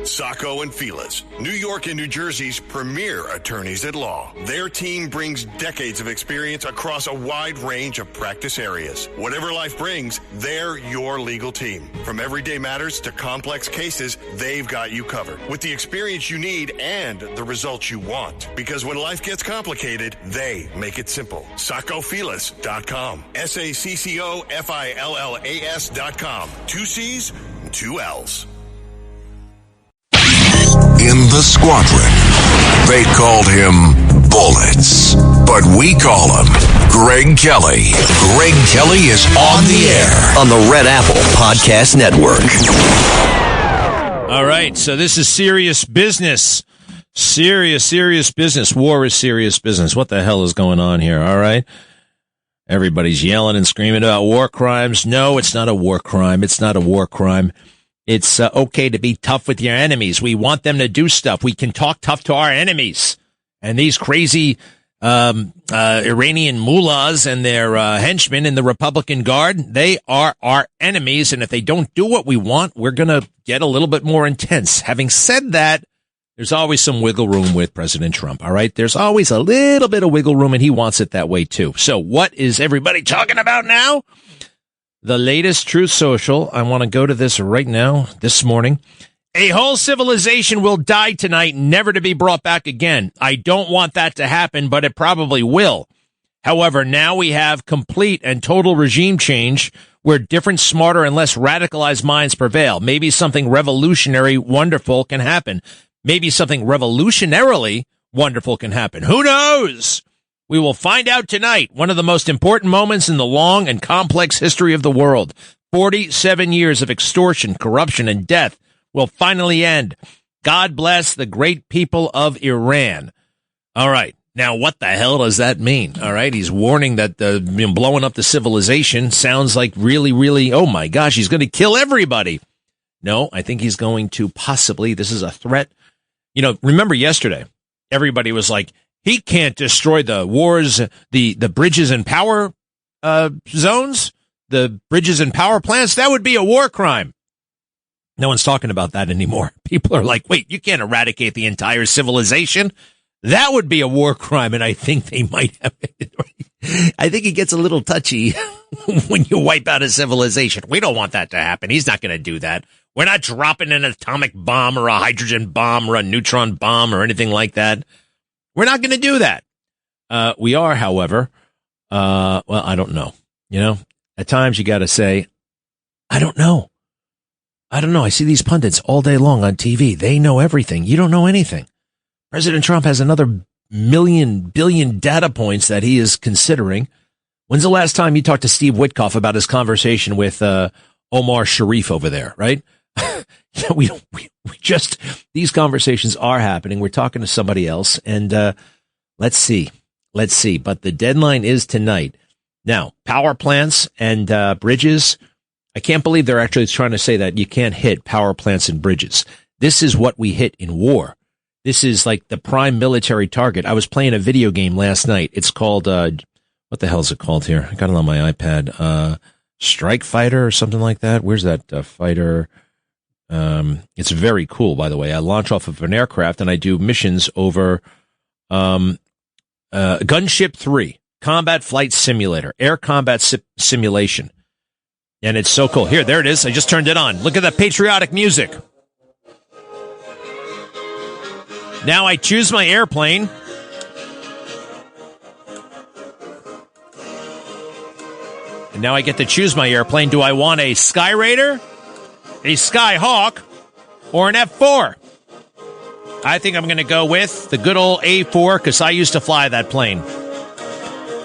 Sacco and Felix, New York and New Jersey's premier attorneys at law. Their team brings decades of experience across a wide range of practice areas. Whatever life brings, they're your legal team. From everyday matters to complex cases, they've got you covered with the experience you need and the results you want. Because when life gets complicated, they make it simple. SaccoFilas.com. SACCOFILLAS.com. 2 C's, 2 L's. In the squadron, they called him Bullets, but we call him Greg Kelly. Greg Kelly is on the air on the Red Apple Podcast Network. All right, so this is serious business. Serious business. War is serious business. What the hell is going on here, all right? Everybody's yelling and screaming about war crimes. No, it's not a war crime. It's not a war crime. It's okay to be tough with your enemies. We want them to do stuff. We can talk tough to our enemies. And these crazy Iranian mullahs and their henchmen in the Republican Guard, they are our enemies. And if they don't do what we want, we're going to get a little bit more intense. Having said that, there's always some wiggle room with President Trump, all right? There's always a little bit of wiggle room, and he wants it that way, too. So what is everybody talking about now? The latest Truth Social. I want to go to this right now, this morning. A whole civilization will die tonight, never to be brought back again. I don't want that to happen, but it probably will. However, now we have complete and total regime change where different, smarter, and less radicalized minds prevail. Maybe something revolutionary, wonderful can happen. Maybe something revolutionarily wonderful can happen. Who knows? We will find out tonight, one of the most important moments in the long and complex history of the world. 47 years of extortion, corruption, and death will finally end. God bless the great people of Iran. All right. Now, what the hell does that mean? All right. He's warning that blowing up the civilization sounds like really, oh my gosh, he's going to kill everybody. No, I think he's going to possibly, this is a threat. You know, remember yesterday, everybody was like, he can't destroy the wars, the bridges and power zones, the bridges and power plants. That would be a war crime. No one's talking about that anymore. People are like, wait, you can't eradicate the entire civilization? That would be a war crime. And I think they might have it. I think it gets a little touchy when you wipe out a civilization. We don't want that to happen. He's not going to do that. We're not dropping an atomic bomb or a hydrogen bomb or a neutron bomb or anything like that. We're not going to do that. We are, however, well, I don't know. You know, at times you got to say, I don't know. I see these pundits all day long on TV. They know everything. You don't know anything. President Trump has another billion data points that he is considering. When's the last time you talked to Steve Witkoff about his conversation with Omar Sharif over there, right? we just, these conversations are happening. We're talking to somebody else, and let's see. But the deadline is tonight. Now, power plants and bridges, I can't believe they're actually trying to say that you can't hit power plants and bridges. This is what we hit in war. This is like the prime military target. I was playing a video game last night. It's called, what the hell is it called here? I got it on my iPad. Strike Fighter or something like that. Where's that fighter? It's very cool, by the way. I launch off of an aircraft and I do missions over Gunship 3, Combat Flight Simulator, Air Combat Simulation. And it's so cool. Here, there it is. I just turned it on. Look at that patriotic music. Now I choose my airplane. And now I get to choose my airplane. Do I want a Skyraider, a Skyhawk, or an F4? I think I'm going to go with the good old A4 because I used to fly that plane.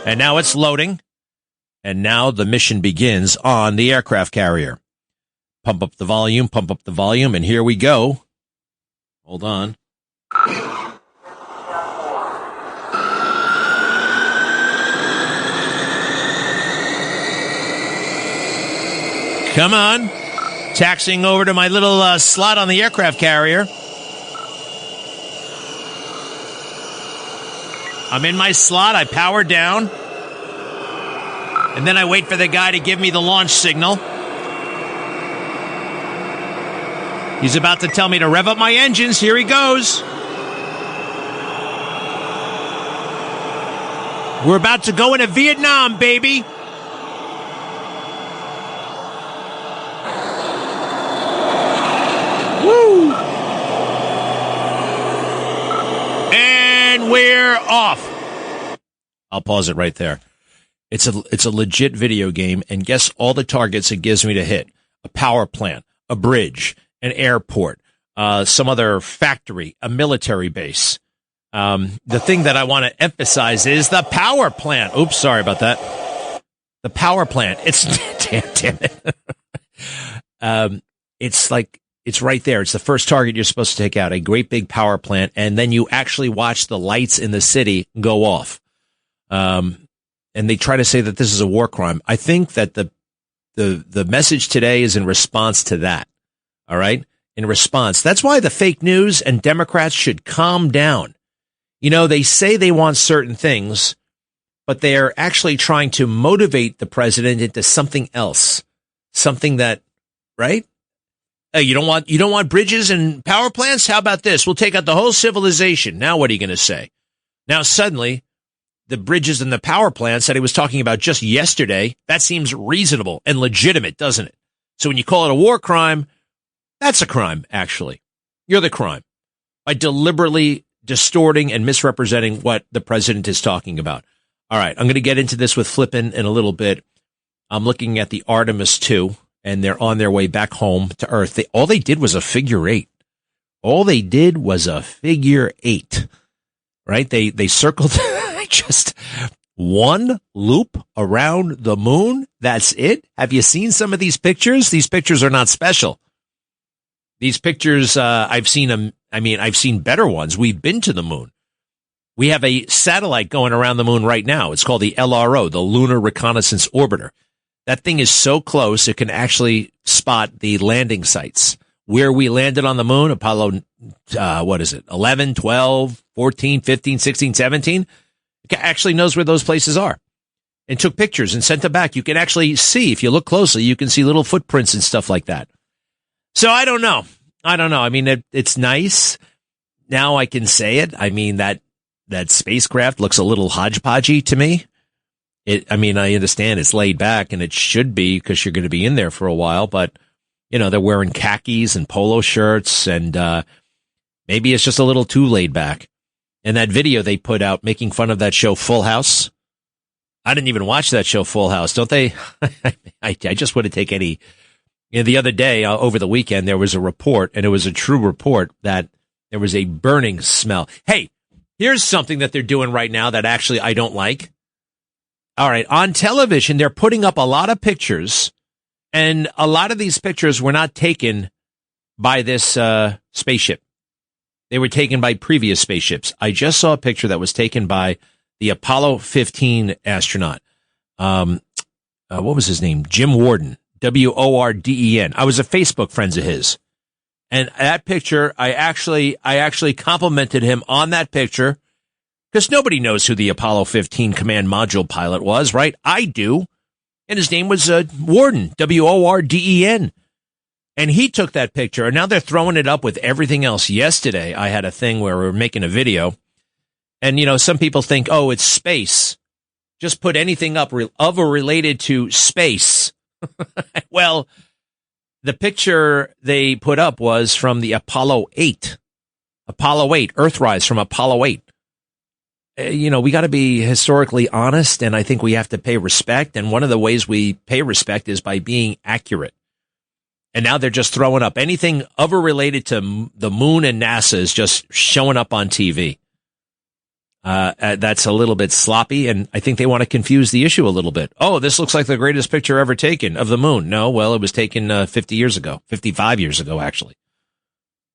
And now it's loading. And now the mission begins on the aircraft carrier. Pump up the volume, and here we go. Hold on. Come on. Taxiing over to my little slot on the aircraft carrier. I'm in my slot. I power down. And then I wait for the guy to give me the launch signal. He's about to tell me to rev up my engines. Here he goes. We're about to go into Vietnam, baby. Woo! And we're off. I'll pause it right there. It's a legit video game, and guess all the targets it gives me to hit. A power plant, a bridge, an airport, some other factory, a military base. The thing that I want to emphasize is the power plant. Oops, sorry about that. The power plant. It's damn it. It's right there. It's the first target you're supposed to take out, a great big power plant, and then you actually watch the lights in the city go off. And they try to say that this is a war crime. I think that the message today is in response to that. All right? In response. That's why the fake news and Democrats should calm down. You know, they say they want certain things, but they are actually trying to motivate the president into something else. Something that, right? Hey, you don't want bridges and power plants? How about this? We'll take out the whole civilization. Now what are you going to say? Now suddenly, the bridges and the power plants that he was talking about just yesterday, that seems reasonable and legitimate, doesn't it? So when you call it a war crime, that's a crime, actually. You're the crime. By deliberately distorting and misrepresenting what the president is talking about. All right, I'm going to get into this with Flippin in a little bit. I'm looking at the Artemis 2, and they're on their way back home to Earth. All they did was a figure eight. All they did was a figure eight, right? They circled just one loop around the moon. That's it. Have you seen some of these pictures? These pictures are not special. These pictures, I've seen them. I mean, I've seen better ones. We've been to the moon. We have a satellite going around the moon right now. It's called the LRO, the Lunar Reconnaissance Orbiter. That thing is so close, it can actually spot the landing sites. Where we landed on the moon, Apollo, 11, 12, 14, 15, 16, 17. It actually knows where those places are and took pictures and sent them back. You can actually see, if you look closely, you can see little footprints and stuff like that. So I don't know. I mean, it's nice. Now I can say it. I mean, that spacecraft looks a little hodgepodgey to me. I understand it's laid back, and it should be because you're going to be in there for a while, but, you know, they're wearing khakis and polo shirts, and maybe it's just a little too laid back. And that video they put out making fun of that show Full House, I didn't even watch that show Full House, don't they? I just wouldn't take any. You know, the other day, over the weekend, there was a report, and it was a true report, that there was a burning smell. Hey, here's something that they're doing right now that actually I don't like. All right, on television, they're putting up a lot of pictures, and a lot of these pictures were not taken by this spaceship. They were taken by previous spaceships. I just saw a picture that was taken by the Apollo 15 astronaut. What was his name? Jim Warden. Warden. I was a Facebook friend of his. And that picture, I actually complimented him on that picture, because nobody knows who the Apollo 15 command module pilot was, right? I do. And his name was Warden, Warden. And he took that picture, and now they're throwing it up with everything else. Yesterday, I had a thing where we were making a video, and, you know, some people think, oh, it's space. Just put anything up of or related to space. Well, the picture they put up was from the Apollo 8. Apollo 8, Earthrise from Apollo 8. You know, we got to be historically honest, and I think we have to pay respect. And one of the ways we pay respect is by being accurate. And now they're just throwing up anything of or related to the moon and NASA is just showing up on TV. That's a little bit sloppy, and I think they want to confuse the issue a little bit. Oh, this looks like the greatest picture ever taken of the moon. No, well, it was taken 50 years ago, 55 years ago, actually.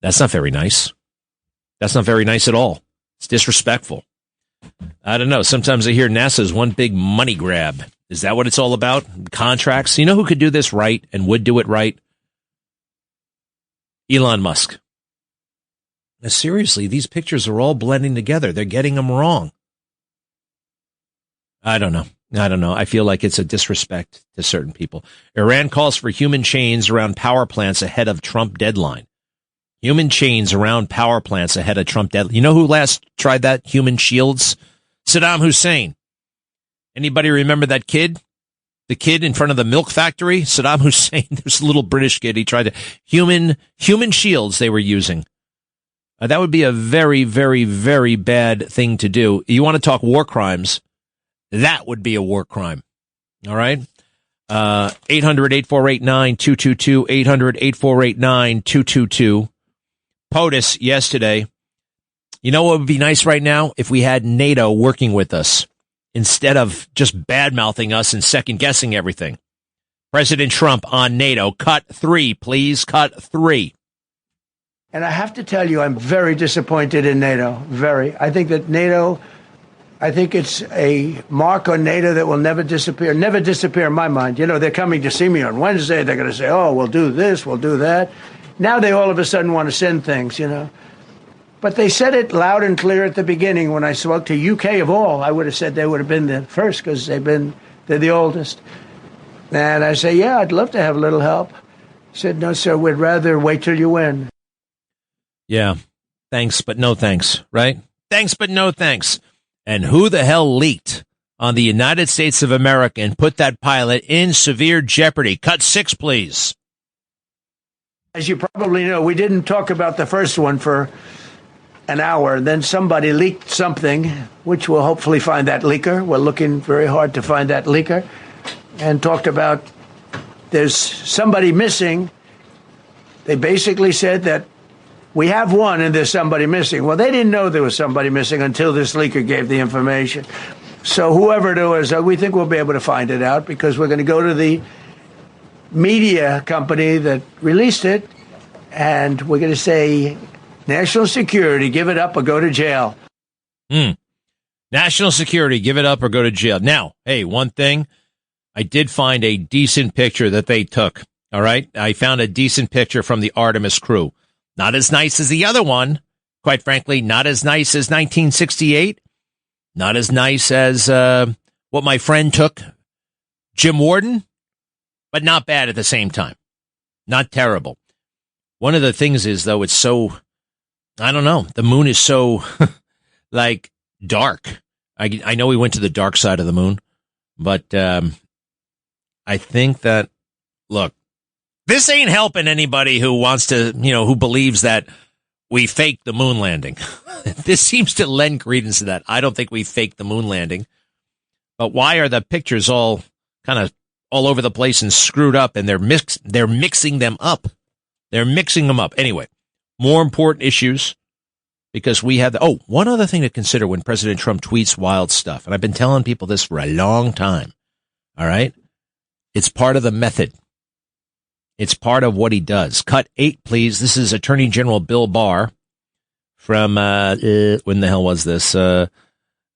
That's not very nice. That's not very nice at all. It's disrespectful. I don't know. Sometimes I hear NASA is one big money grab. Is that what it's all about? Contracts? You know who could do this right and would do it right? Elon Musk. Now, seriously, these pictures are all blending together. They're getting them wrong. I don't know. I feel like it's a disrespect to certain people. Iran calls for human chains around power plants ahead of Trump deadline. Human chains around power plants ahead of Trump deadline. You know who last tried that? Human shields? Saddam Hussein. Anybody remember that kid? The kid in front of the milk factory? Saddam Hussein. There's a little British kid. He tried to human shields they were using. That would be a very, very, very bad thing to do. You want to talk war crimes? That would be a war crime. All right? 800-848-9222, 800-848-9222. POTUS yesterday. You know what would be nice right now? If we had NATO working with us instead of just bad-mouthing us and second-guessing everything. President Trump on NATO. Cut 3, please. Cut 3. And I have to tell you, I'm very disappointed in NATO. Very. I think that NATO, I think it's a mark on NATO that will never disappear. Never disappear in my mind. You know, they're coming to see me on Wednesday. They're going to say, oh, we'll do this, we'll do that. Now they all of a sudden want to send things, you know. But they said it loud and clear at the beginning when I spoke to UK of all. I would have said they would have been the first because they're the oldest. And I say, yeah, I'd love to have a little help. He said, no, sir, we'd rather wait till you win. Yeah. Thanks, but no thanks, right? Thanks, but no thanks. And who the hell leaked on the United States of America and put that pilot in severe jeopardy? Cut 6, please. As you probably know, we didn't talk about the first one for an hour. Then somebody leaked something, which we'll hopefully find that leaker. We're looking very hard to find that leaker. And talked about there's somebody missing. They basically said that we have one and there's somebody missing. Well, they didn't know there was somebody missing until this leaker gave the information. So whoever it was, we think we'll be able to find it out because we're going to go to the media company that released it, and we're going to say, national security, give it up or go to jail. National security, give it up or go to jail. Now, hey, one thing, I did find a decent picture that they took, all right? I found a decent picture from the Artemis crew. Not as nice as the other one. Quite frankly, not as nice as 1968. Not as nice as what my friend took, Jim Warden, but not bad at the same time. Not terrible. One of the things is, though, it's so, I don't know, the moon is so, like, dark. I know we went to the dark side of the moon, but I think that, look, this ain't helping anybody who wants to, who believes that we faked the moon landing. This seems to lend credence to that. I don't think we faked the moon landing. But why are the pictures all kind of all over the place and screwed up, and they're mixing them up? They're mixing them up. Anyway, more important issues, because we have one other thing to consider when President Trump tweets wild stuff, and I've been telling people this for a long time. All right? It's part of the method. It's part of what he does. Cut 8, please. This is Attorney General Bill Barr from, when the hell was this? Right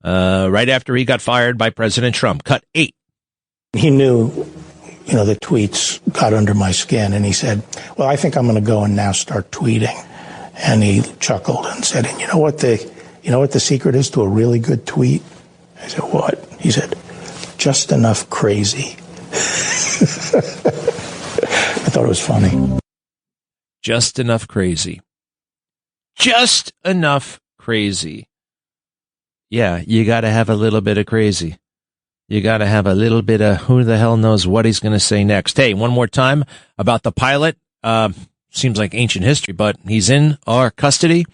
after he got fired by President Trump. Cut 8. He knew, the tweets got under my skin, and he said, well, I think I'm going to go and now start tweeting. And he chuckled and said, and you know what the secret is to a really good tweet? I said, what? He said, just enough crazy. I thought it was funny. Just enough crazy. Just enough crazy. Yeah, you got to have a little bit of crazy. You got to have a little bit of who the hell knows what he's going to say next. Hey, one more time about the pilot. Seems like ancient history, but he's in our custody.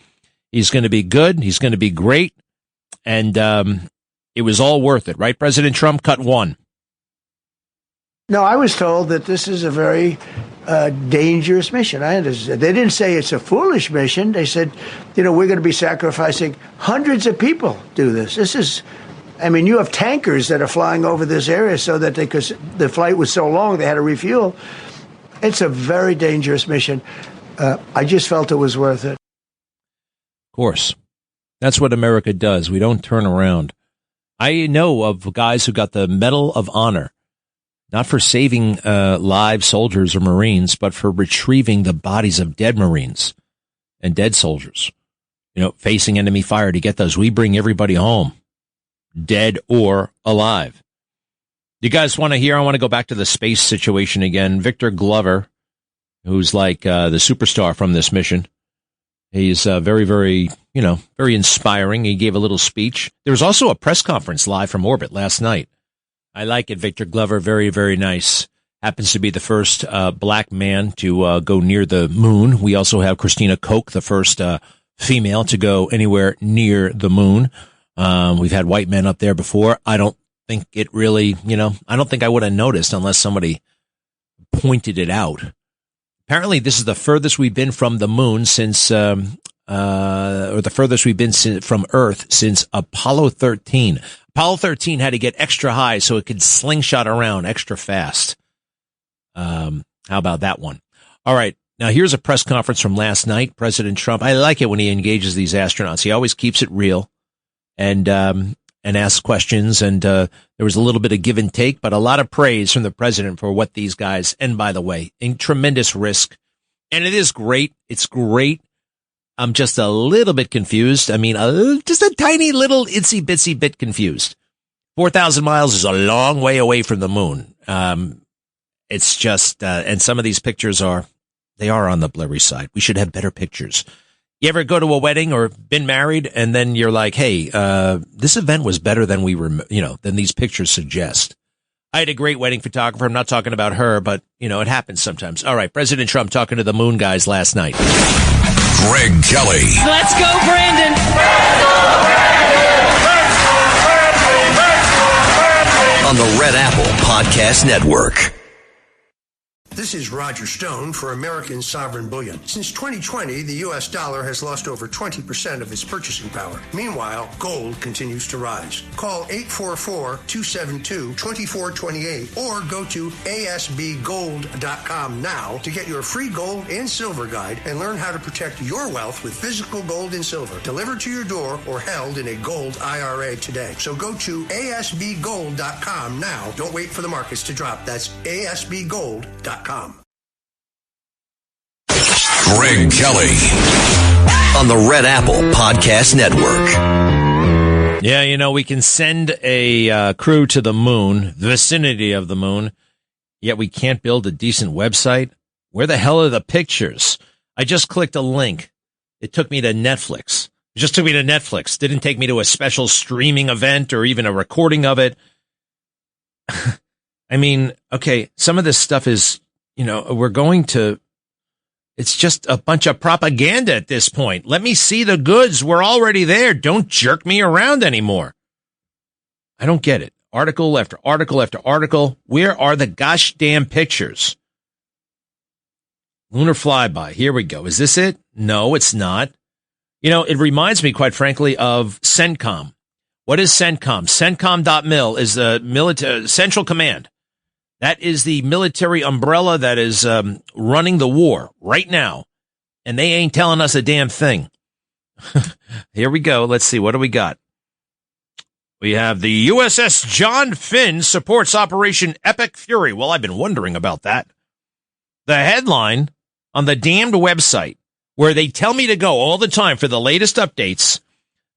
He's going to be good. He's going to be great. And it was all worth it, right, President Trump? Cut 1. No, I was told that this is a very dangerous mission. I understand. They didn't say it's a foolish mission. They said, we're going to be sacrificing hundreds of people do this. This is, you have tankers that are flying over this area so that because the flight was so long, they had to refuel. It's a very dangerous mission. I just felt it was worth it. Of course. That's what America does. We don't turn around. I know of guys who got the Medal of Honor, not for saving live soldiers or Marines, but for retrieving the bodies of dead Marines and dead soldiers, facing enemy fire to get those. We bring everybody home, dead or alive. You guys want to hear? I want to go back to the space situation again. Victor Glover, who's like the superstar from this mission, He's very, very, very inspiring. He gave a little speech. There was also a press conference live from orbit last night. I like it. Victor Glover, very, very nice. Happens to be the first black man to go near the moon. We also have Christina Koch, the first female to go anywhere near the moon. We've had white men up there before. I don't think it really, I don't think I would have noticed unless somebody pointed it out. Apparently, this is the furthest we've been from the moon since, or the furthest we've been from Earth since Apollo 13. Apollo 13 had to get extra high so it could slingshot around extra fast. How about that one? All right. Now, here's a press conference from last night. President Trump, I like it when he engages these astronauts. He always keeps it real and asks questions. And there was a little bit of give and take, but a lot of praise from the president for what these guys, and by the way, in tremendous risk. And it is great. It's great. I'm just a little bit confused. I mean, just a tiny little itsy bitsy bit confused. 4,000 miles is a long way away from the moon. It's just, and some of these pictures they are on the blurry side. We should have better pictures. You ever go to a wedding or been married and then you're like, hey, this event was better than than these pictures suggest. I had a great wedding photographer. I'm not talking about her, but it happens sometimes. All right. President Trump talking to the moon guys last night. Greg Kelly. Let's go, Brandon. On the Red Apple Podcast Network. This is Roger Stone for American Sovereign Bullion. Since 2020, the U.S. dollar has lost over 20% of its purchasing power. Meanwhile, gold continues to rise. Call 844-272-2428 or go to asbgold.com now to get your free gold and silver guide and learn how to protect your wealth with physical gold and silver delivered to your door or held in a gold IRA today. So go to asbgold.com now. Don't wait for the markets to drop. That's asbgold.com. Greg Kelly on the Red Apple Podcast Network. Yeah, we can send a crew to the moon, the vicinity of the moon, yet we can't build a decent website. Where the hell are the pictures? I just clicked a link. It took me to Netflix. It just took me to Netflix. Didn't take me to a special streaming event or even a recording of it. I mean, okay, some of this stuff is, it's just a bunch of propaganda at this point. Let me see the goods. We're already there. Don't jerk me around anymore. I don't get it. Article after article after article. Where are the gosh damn pictures? Lunar flyby. Here we go. Is this it? No, it's not. It reminds me, quite frankly, of CENTCOM. What is CENTCOM? CENTCOM.mil is the military Central Command. That is the military umbrella that is running the war right now. And they ain't telling us a damn thing. Here we go. Let's see. What do we got? We have the USS John Finn supports Operation Epic Fury. Well, I've been wondering about that. The headline on the damned website where they tell me to go all the time for the latest updates.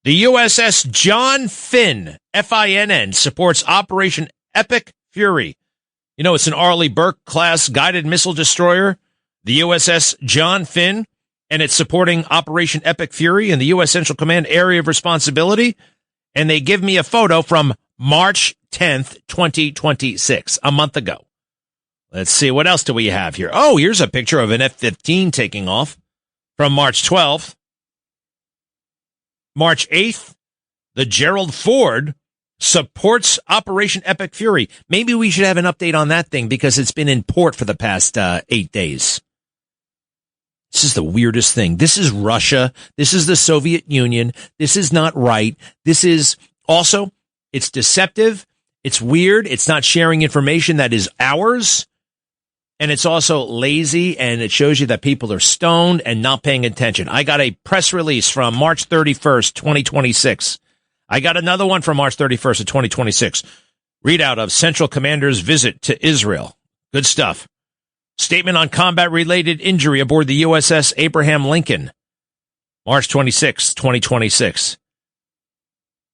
The USS John Finn, Finn, supports Operation Epic Fury. It's an Arleigh Burke-class guided missile destroyer, the USS John Finn, and it's supporting Operation Epic Fury in the U.S. Central Command area of responsibility. And they give me a photo from March 10th, 2026, a month ago. Let's see, what else do we have here? Oh, here's a picture of an F-15 taking off from March 12th. March 8th, the Gerald Ford supports Operation Epic Fury. Maybe we should have an update on that thing because it's been in port for the past 8 days. This is the weirdest thing. This is Russia. This is the Soviet Union. This is not right. This is also, it's deceptive. It's weird. It's not sharing information that is ours. And it's also lazy, and it shows you that people are stoned and not paying attention. I got a press release from March 31st, 2026. I got another one from March 31st of 2026. Readout of Central Commander's visit to Israel. Good stuff. Statement on combat-related injury aboard the USS Abraham Lincoln. March 26, 2026.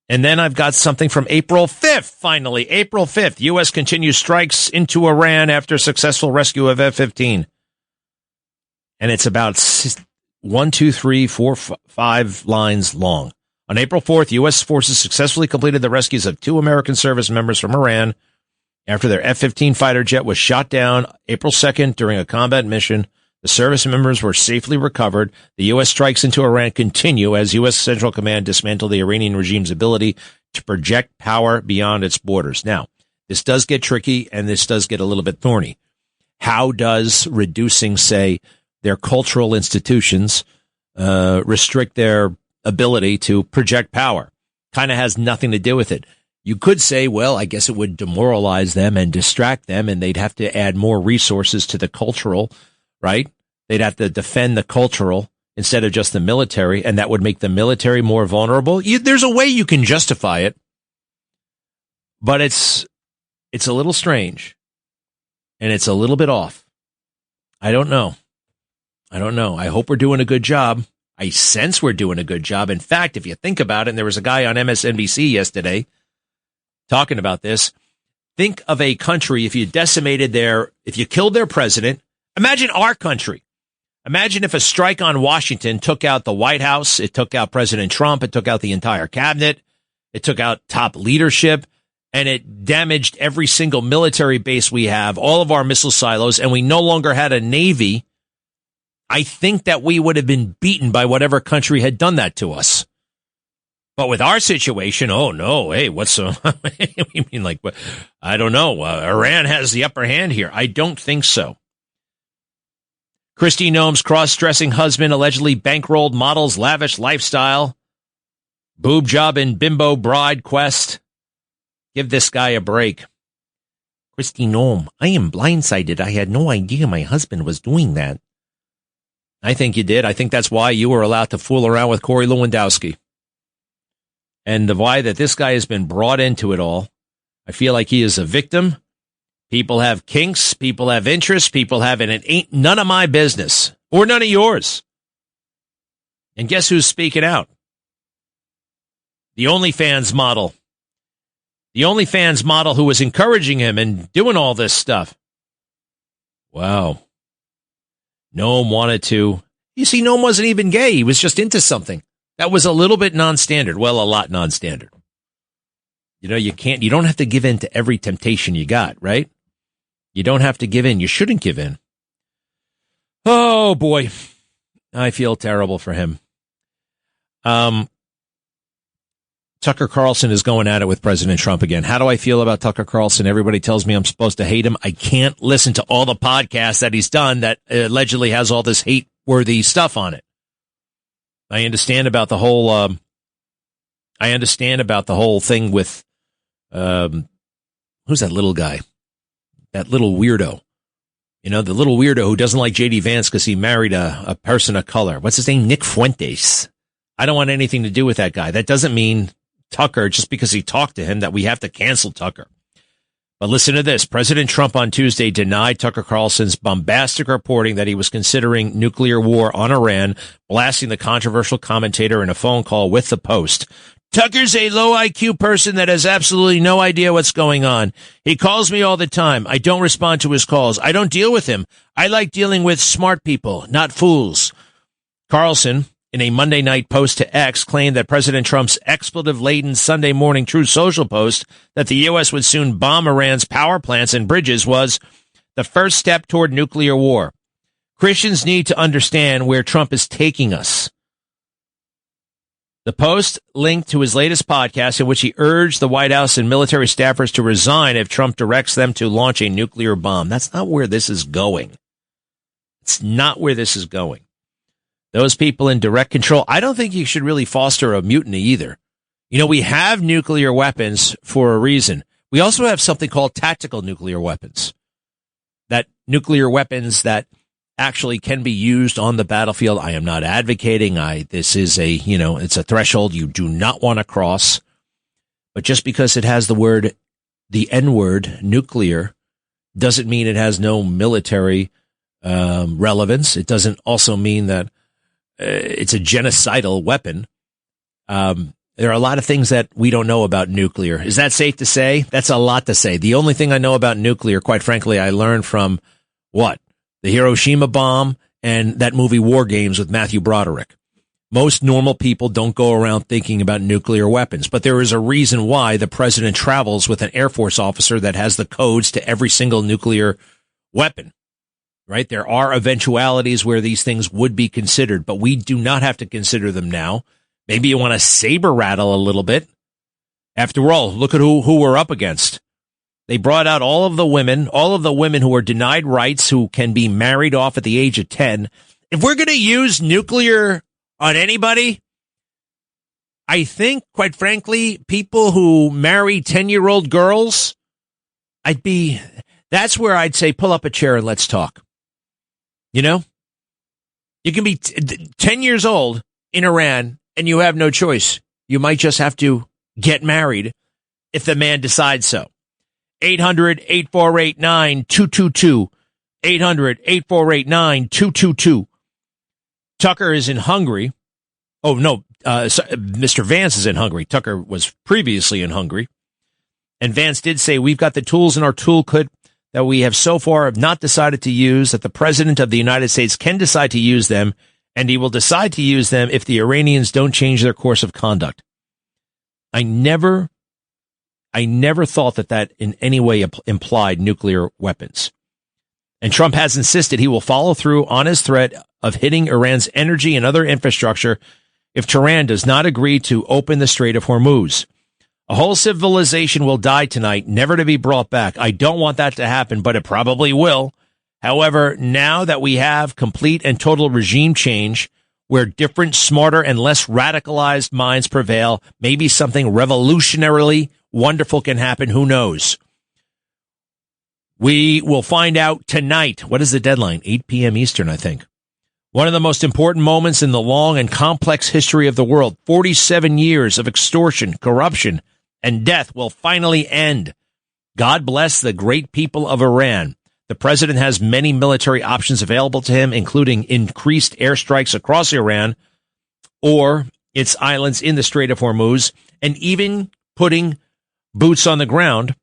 And then I've got something from April 5th, finally. April 5th. U.S. continues strikes into Iran after successful rescue of F-15. And it's about 1, 2, 3, 4, 5 lines long. On April 4th, U.S. forces successfully completed the rescues of 2 American service members from Iran after their F-15 fighter jet was shot down April 2nd during a combat mission. The service members were safely recovered. The U.S. strikes into Iran continue as U.S. Central Command dismantled the Iranian regime's ability to project power beyond its borders. Now, this does get tricky, and this does get a little bit thorny. How does reducing, say, their cultural institutions restrict their ability to project power? Kind of has nothing to do with it. You could say, well, I guess it would demoralize them and distract them, and they'd have to add more resources to the cultural, right? They'd have to defend the cultural instead of just the military, and that would make the military more vulnerable. There's a way you can justify it, but it's a little strange, and it's a little bit off. I don't know. I hope we're doing a good job. I sense we're doing a good job. In fact, if you think about it, and there was a guy on MSNBC yesterday talking about this, think of a country, if you killed their president, imagine our country. Imagine if a strike on Washington took out the White House, it took out President Trump, it took out the entire cabinet, it took out top leadership, and it damaged every single military base we have, all of our missile silos, and we no longer had a Navy. I think that we would have been beaten by whatever country had done that to us. But with our situation, oh no, hey, what's we mean, like, I don't know. Iran has the upper hand here. I don't think so. Kristi Noem's cross-dressing husband allegedly bankrolled models' lavish lifestyle. Boob job and bimbo bride quest. Give this guy a break. Kristi Noem, I am blindsided. I had no idea my husband was doing that. I think you did. I think that's why you were allowed to fool around with Corey Lewandowski. And why that this guy has been brought into it all. I feel like he is a victim. People have kinks. People have interests. People have it. It ain't none of my business or none of yours. And guess who's speaking out? The OnlyFans model. The OnlyFans model who was encouraging him and doing all this stuff. Wow. Noem wanted to. You see, Noem wasn't even gay. He was just into something. That was a little bit non-standard. Well, a lot non-standard. You know, you don't have to give in to every temptation you got, right? You don't have to give in. You shouldn't give in. Oh, boy. I feel terrible for him. Tucker Carlson is going at it with President Trump again. How do I feel about Tucker Carlson? Everybody tells me I'm supposed to hate him. I can't listen to all the podcasts that he's done that allegedly has all this hate-worthy stuff on it. I understand about the whole thing with who's that little guy? That little weirdo. You know, the little weirdo who doesn't like J.D. Vance because he married a person of color. What's his name? Nick Fuentes. I don't want anything to do with that guy. That doesn't mean Tucker, just because he talked to him, that we have to cancel Tucker. But listen to this. President Trump on Tuesday denied Tucker Carlson's bombastic reporting that he was considering nuclear war on Iran, blasting the controversial commentator in a phone call with the Post. Tucker's a low IQ person that has absolutely no idea what's going on. He calls me all the time. I don't respond to his calls. I don't deal with him. I like dealing with smart people, not fools. Carlson, in a Monday night post to X, claimed that President Trump's expletive-laden Sunday morning Truth Social post that the U.S. would soon bomb Iran's power plants and bridges was the first step toward nuclear war. Christians need to understand where Trump is taking us. The Post linked to his latest podcast in which he urged the White House and military staffers to resign if Trump directs them to launch a nuclear bomb. That's not where this is going. It's not where this is going. Those people in direct control, I don't think you should really foster a mutiny either. You know, we have nuclear weapons for a reason. We also have something called tactical nuclear weapons. That nuclear weapons that actually can be used on the battlefield. I am not advocating. This is it's a threshold you do not want to cross. But just because it has the N-word, nuclear, doesn't mean it has no military relevance. It doesn't also mean that it's a genocidal weapon. There are a lot of things that we don't know about nuclear. Is that safe to say? That's a lot to say. The only thing I know about nuclear, quite frankly, I learned from what? The Hiroshima bomb and that movie War Games with Matthew Broderick. Most normal people don't go around thinking about nuclear weapons, but there is a reason why the president travels with an Air Force officer that has the codes to every single nuclear weapon, right? There are eventualities where these things would be considered, but we do not have to consider them now. Maybe you want to saber rattle a little bit. After all, look at who we're up against. They brought out all of the women who are denied rights, who can be married off at the age of 10. If we're going to use nuclear on anybody, I think, quite frankly, people who marry 10-year-old girls, that's where I'd say pull up a chair and let's talk. You know? You can be 10 years old in Iran and you have no choice. You might just have to get married if the man decides so. 800-848-9222. 800-848-9222. Tucker is in Hungary. Oh, no, Mr. Vance is in Hungary. Tucker was previously in Hungary. And Vance did say, we've got the tools in our toolkit that we have so far have not decided to use, that the president of the United States can decide to use them, and he will decide to use them if the Iranians don't change their course of conduct. I never thought that in any way implied nuclear weapons. And Trump has insisted he will follow through on his threat of hitting Iran's energy and other infrastructure if Tehran does not agree to open the Strait of Hormuz. A whole civilization will die tonight, never to be brought back. I don't want that to happen, but it probably will. However, now that we have complete and total regime change, where different, smarter, and less radicalized minds prevail, maybe something revolutionarily wonderful can happen. Who knows? We will find out tonight. What is the deadline? 8 p.m. Eastern, I think. One of the most important moments in the long and complex history of the world. 47 years of extortion, corruption, and death will finally end. God bless the great people of Iran. The president has many military options available to him, including increased airstrikes across Iran or its islands in the Strait of Hormuz, and even putting boots on the ground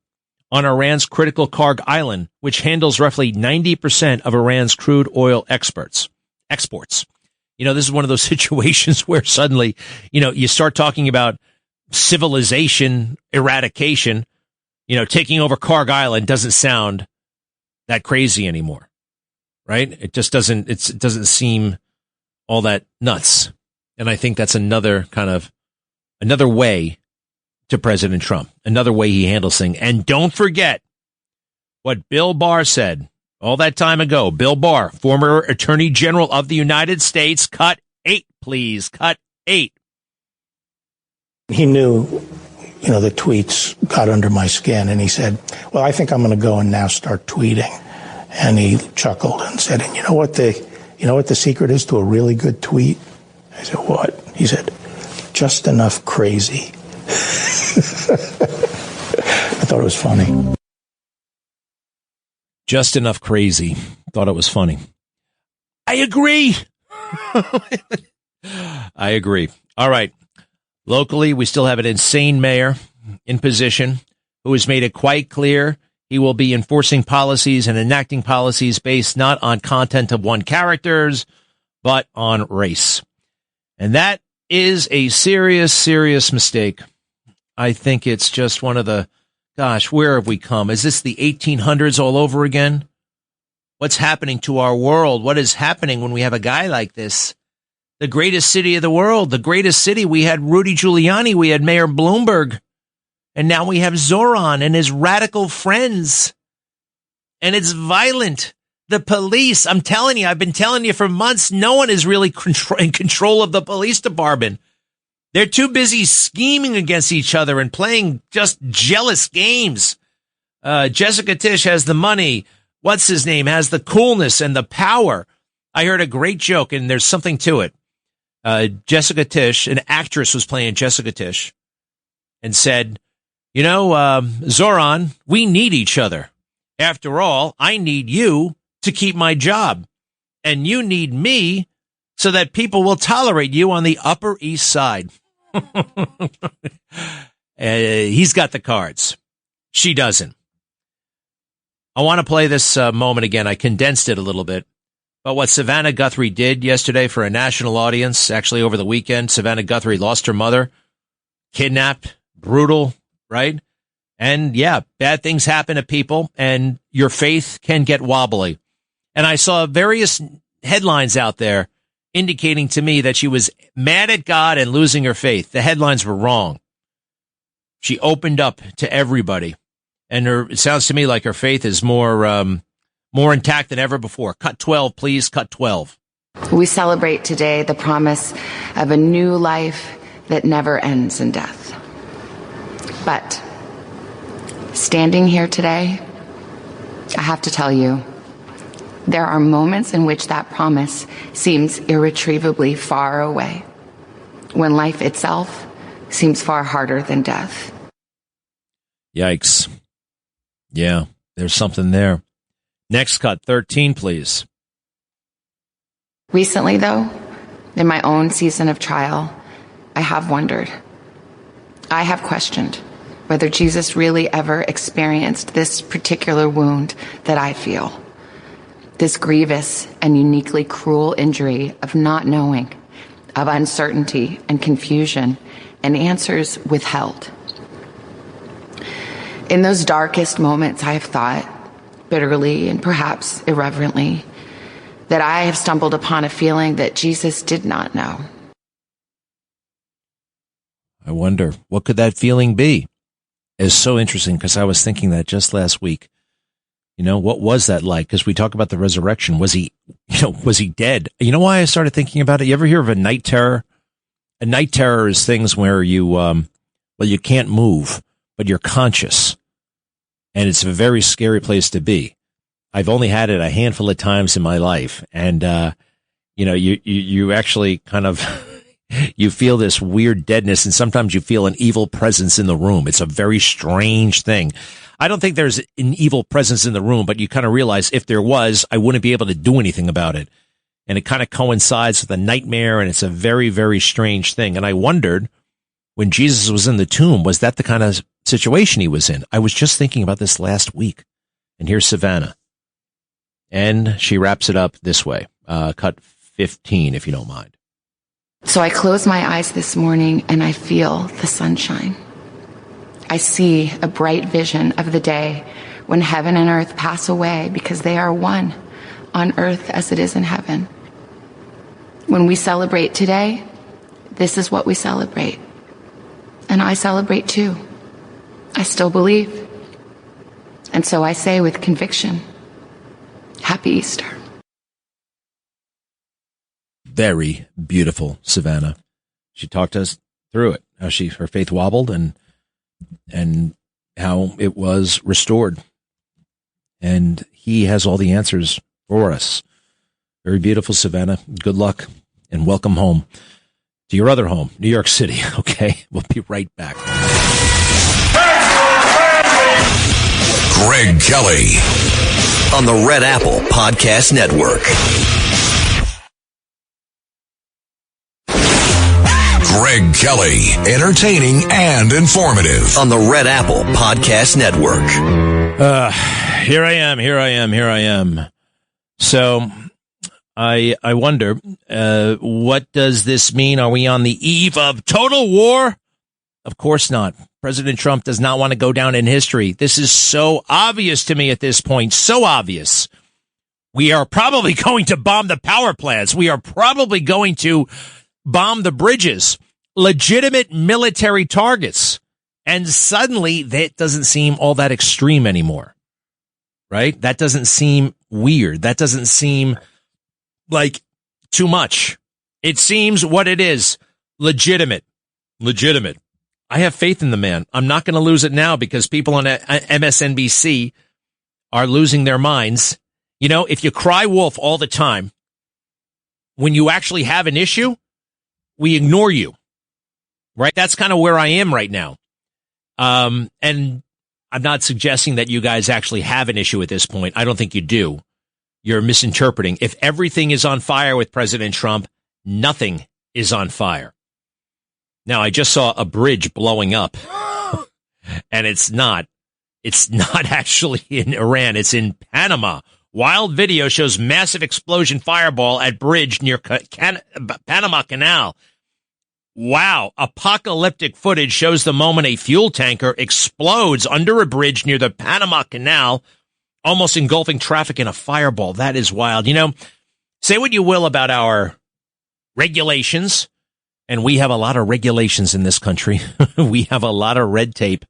on Iran's critical Karg Island, which handles roughly 90% of Iran's crude oil exports. You know, this is one of those situations where suddenly, you start talking about civilization eradication, taking over Karg Island doesn't sound that crazy anymore, right? It just doesn't, it doesn't seem all that nuts. And I think that's another way to President Trump, another way he handles things. And don't forget what Bill Barr said all that time ago. Bill Barr, former Attorney General of the United States. Cut 8, please. Cut 8. He knew, the tweets got under my skin, and he said, well, I think I'm going to go and now start tweeting. And he chuckled and said, and you know what the secret is to a really good tweet? I said, what? He said, just enough crazy. I thought it was funny. Just enough crazy. Thought it was funny. I agree. I agree. All right. Locally, we still have an insane mayor in position who has made it quite clear he will be enforcing policies and enacting policies based not on content of one characters, but on race. And that is a serious, serious mistake. I think it's just one of the, gosh, where have we come? Is this the 1800s all over again? What's happening to our world? What is happening when we have a guy like this? The greatest city of the world, the greatest city. We had Rudy Giuliani, we had Mayor Bloomberg, and now we have Zoran and his radical friends. And it's violent. The police, I'm telling you, I've been telling you for months, no one is really in control of the police department. They're too busy scheming against each other and playing just jealous games. Jessica Tisch has the money. What's his name? Has the coolness and the power. I heard a great joke, and there's something to it. Jessica Tisch, an actress, was playing Jessica Tisch and said, Zoran, we need each other. After all, I need you to keep my job, and you need me so that people will tolerate you on the Upper East Side. He's got the cards. She doesn't. I want to play this moment again. I condensed it a little bit. But what Savannah Guthrie did yesterday for a national audience, actually over the weekend, Savannah Guthrie lost her mother, kidnapped, brutal, right? And yeah, bad things happen to people and your faith can get wobbly. And I saw various headlines out there indicating to me that she was mad at God and losing her faith. The headlines were wrong. She opened up to everybody. And it sounds to me like her faith is more intact than ever before. Cut 12, please. Cut 12. We celebrate today the promise of a new life that never ends in death. But standing here today, I have to tell you, there are moments in which that promise seems irretrievably far away, when life itself seems far harder than death. Yikes. Yeah, there's something there. Next cut, 13, please. Recently, though, in my own season of trial, I have wondered. I have questioned whether Jesus really ever experienced this particular wound that I feel. This grievous and uniquely cruel injury of not knowing, of uncertainty and confusion, and answers withheld. In those darkest moments, I have thought, bitterly and perhaps irreverently, that I have stumbled upon a feeling that Jesus did not know. I wonder, what could that feeling be? It's so interesting because I was thinking that just last week. You know, what was that like? Because we talk about the resurrection. Was he dead? You know why I started thinking about it? You ever hear of a night terror? A night terror is things where you can't move, but you're conscious. And it's a very scary place to be. I've only had it a handful of times in my life. And, you actually kind of, you feel this weird deadness, and sometimes you feel an evil presence in the room. It's a very strange thing. I don't think there's an evil presence in the room, but you kind of realize if there was, I wouldn't be able to do anything about it. And it kind of coincides with a nightmare, and it's a very, very strange thing. And I wondered, when Jesus was in the tomb, was that the kind of situation he was in? I was just thinking about this last week. And here's Savannah. And she wraps it up this way. Cut 15, if you don't mind. So I close my eyes this morning and I feel the sunshine. I see a bright vision of the day when heaven and earth pass away because they are one on earth as it is in heaven. When we celebrate today, this is what we celebrate. And I celebrate too. I still believe. And so I say with conviction, Happy Easter. Very beautiful, Savannah. She talked us through it, how her faith wobbled and how it was restored. And he has all the answers for us. Very beautiful, Savannah. Good luck and welcome home to your other home, New York City. Okay, we'll be right back. Greg Kelly on the Red Apple Podcast Network. Greg Kelly, entertaining and informative on the Red Apple Podcast Network. Here I am. So I wonder, what does this mean? Are we on the eve of total war? Of course not. President Trump does not want to go down in history. This is so obvious to me at this point. So obvious. We are probably going to bomb the power plants. We are probably going to bomb the bridges. Legitimate military targets. And suddenly that doesn't seem all that extreme anymore. Right? That doesn't seem weird. That doesn't seem like too much. It seems what it is. Legitimate. I have faith in the man. I'm not going to lose it now because people on MSNBC are losing their minds. You know, if you cry wolf all the time, when you actually have an issue, we ignore you. Right? That's kind of where I am right now. And I'm not suggesting that you guys actually have an issue at this point. I don't think you do. You're misinterpreting. If everything is on fire with President Trump, nothing is on fire. Now, I just saw a bridge blowing up, and it's not actually in Iran. It's in Panama. Wild video shows massive explosion fireball at bridge near Panama Canal. Wow. Apocalyptic footage shows the moment a fuel tanker explodes under a bridge near the Panama Canal, almost engulfing traffic in a fireball. That is wild. You know, say what you will about our regulations, and we have a lot of regulations in this country. We have a lot of red tape.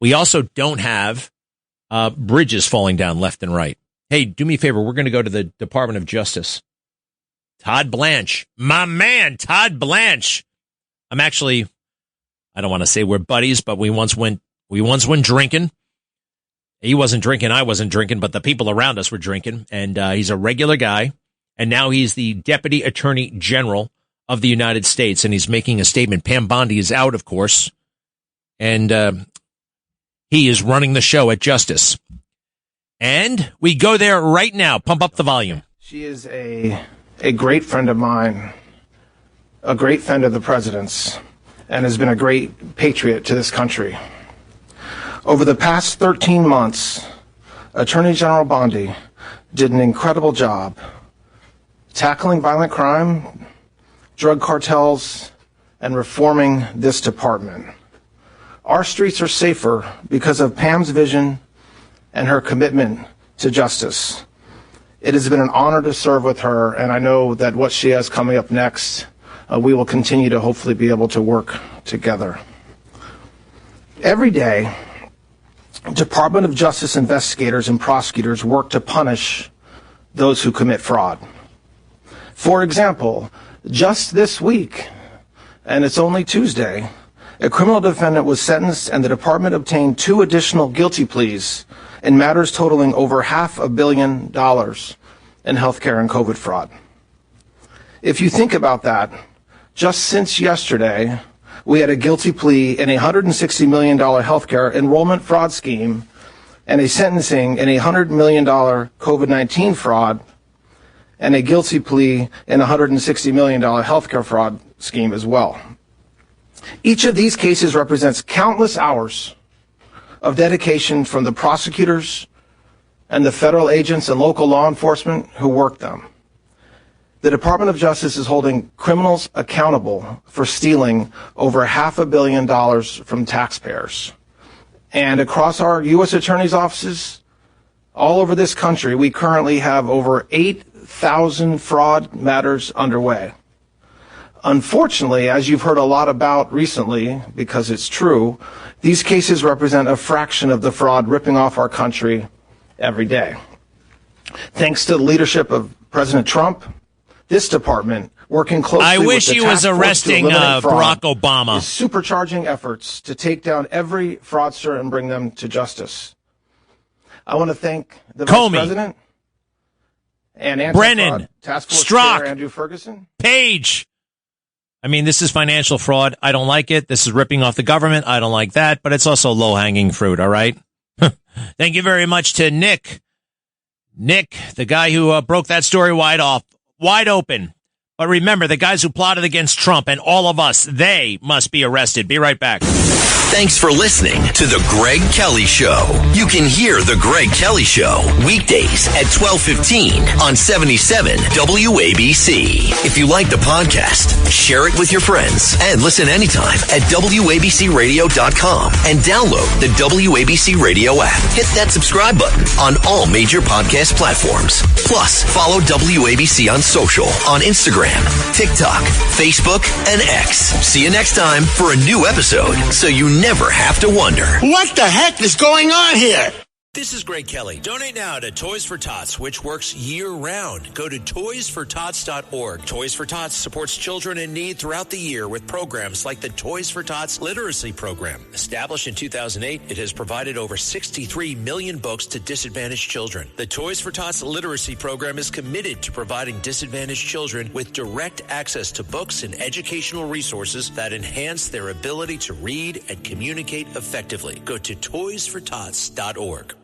We also don't have bridges falling down left and right. Hey, do me a favor. We're going to go to the Department of Justice. Todd Blanche, my man, Todd Blanche. I don't want to say we're buddies, but we once went drinking. He wasn't drinking, I wasn't drinking, but the people around us were drinking. And he's a regular guy. And now he's the Deputy Attorney General of the United States. And he's making a statement. Pam Bondi is out, of course. And he is running the show at Justice. And we go there right now. Pump up the volume. She is a great friend of mine, a great friend of the president's, and has been a great patriot to this country. Over the past 13 months, Attorney General Bondi did an incredible job tackling violent crime, drug cartels, and reforming this department. Our streets are safer because of Pam's vision and her commitment to justice. It has been an honor to serve with her, and I know that what she has coming up next, we will continue to hopefully be able to work together. Every day, Department of Justice investigators and prosecutors work to punish those who commit fraud. For example, just this week, and it's only Tuesday, a criminal defendant was sentenced and the department obtained 2 additional guilty pleas in matters totaling over $500 million in healthcare and COVID fraud. If you think about that, just since yesterday, we had a guilty plea in a $160 million healthcare enrollment fraud scheme and a sentencing in a $100 million COVID-19 fraud and a guilty plea in a $160 million healthcare fraud scheme as well. Each of these cases represents countless hours of dedication from the prosecutors and the federal agents and local law enforcement who work them. The Department of Justice is holding criminals accountable for stealing over $500 million from taxpayers. And across our U.S. attorney's offices, all over this country, we currently have over 8,000 fraud matters underway. Unfortunately, as you've heard a lot about recently, because it's true, these cases represent a fraction of the fraud ripping off our country every day. Thanks to the leadership of President Trump, this department, working closely I with wish the he task was force arresting to eliminate fraud, Barack Obama. is supercharging efforts to take down every fraudster and bring them to justice. I want to thank the Comey, Vice President and Brennan, Task Force Strzok, Chair Andrew Ferguson. Page. I mean, this is financial fraud. I don't like it. This is ripping off the government. I don't like that, but it's also low-hanging fruit, all right? Thank you very much to Nick. Nick, the guy who broke that story wide open. But remember, the guys who plotted against Trump and all of us, they must be arrested. Be right back. Thanks for listening to The Greg Kelly Show. You can hear The Greg Kelly Show weekdays at 12:15 on 77 WABC. If you like the podcast, share it with your friends and listen anytime at WABCRadio.com and download the WABC Radio app. Hit that subscribe button on all major podcast platforms. Plus, follow WABC on social on Instagram, TikTok, Facebook, and X. See you next time for a new episode so you never have to wonder. What the heck is going on here? This is Greg Kelly. Donate now to Toys for Tots, which works year-round. Go to toysfortots.org. Toys for Tots supports children in need throughout the year with programs like the Toys for Tots Literacy Program. Established in 2008, it has provided over 63 million books to disadvantaged children. The Toys for Tots Literacy Program is committed to providing disadvantaged children with direct access to books and educational resources that enhance their ability to read and communicate effectively. Go to toysfortots.org.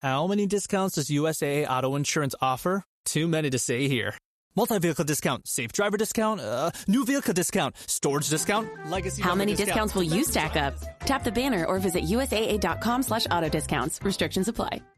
How many discounts does USAA Auto Insurance offer? Too many to say here. Multi-vehicle discount, safe driver discount, new vehicle discount, storage discount, legacy. How many discounts will you stack up? Tap the banner or visit USAA.com/auto discounts. Restrictions apply.